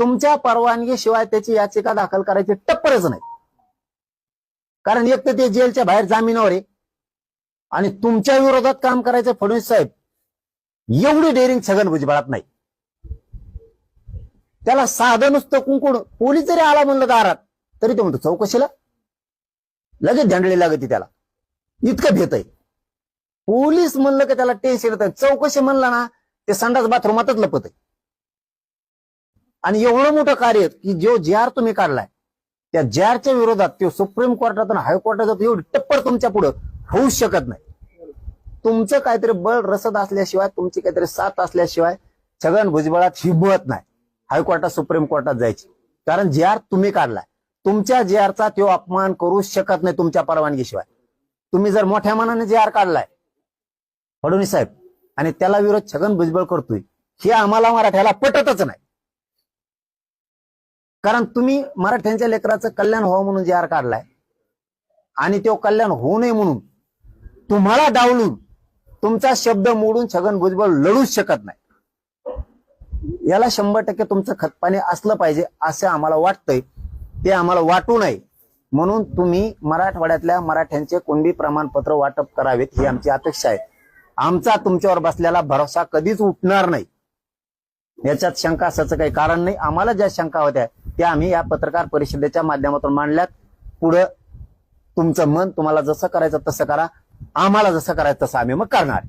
तुमच्या परवानगीशिवाय त्याची याचिका दाखल करायची टप्परच नाही. कारण एक तर ते जेलच्या बाहेर जामिनावर आहे आणि तुमच्या विरोधात काम करायचं फडणवीस साहेब एवढी डेअरिंग छगन भुजबळात नाही. त्याला साधं नुसतं कुंकुण पोलीस जरी आला म्हणलं दारात तरी तो म्हणतो चौकशीला लगेच झंडळी लागते त्याला, इतकं भेट आहे. पोलीस म्हणलं की त्याला टेन्शन येतं, चौकशी म्हणलं ना ते संडास बाथरूमातच लपत आहे. आणि एवढं मोठं कार्य की जो जार तुम्ही काढलाय त्या जारच्या विरोधात तो सुप्रीम कोर्टात आणि हायकोर्टात जातो, एवढी टप्पर तुमच्या पुढे होऊ शकत नाही. तुमचं काहीतरी बळ रसद असल्याशिवाय, तुमची काहीतरी साथ असल्याशिवाय छगन भुजबळात हिंमत नाही हायकोर्टात सुप्रीम कोर्टात जायची. कारण जार तुम्ही काढलाय, तुमच्या जारचा तो अपमान करू शकत नाही तुमच्या परवानगीशिवाय. तुम्ही जर मोठ्या मनाने जार काढलाय फडणवीस साहेब आणि त्याला विरोध छगन भुजबळ करतोय, हे आम्हाला मराठ्याला पटतच नाही. कारण तुम्ही मराठ्यांच्या लेकराचं कल्याण व्हावं म्हणून जार काढलाय आणि तो कल्याण होऊ नये म्हणून तुम्हाला डावलून तुमचा शब्द मोडून छगन भुजबळ लढूच शकत नाही. याला 100% तुमचं खतपाणी असलं पाहिजे असं आम्हाला वाटतंय. ते आम्हाला वाटू नये म्हणून तुम्ही मराठवाड्यातल्या मराठ्यांचे कुणबी प्रमाणपत्र वाटप करावेत ही आमची अपेक्षा आहे. आमचा तुमच्यावर बसलेला भरोसा कधीच उठणार नाही, याच्यात शंका असायचं काही कारण नाही. आम्हाला ज्या शंका होत्या त्या आम्ही या पत्रकार परिषदेच्या माध्यमातून मांडल्यात. पुढं तुमचं मन, तुम्हाला जसं करायचं तसं करा, आम्हाला जसं करायचं तसं आम्ही मग करणार.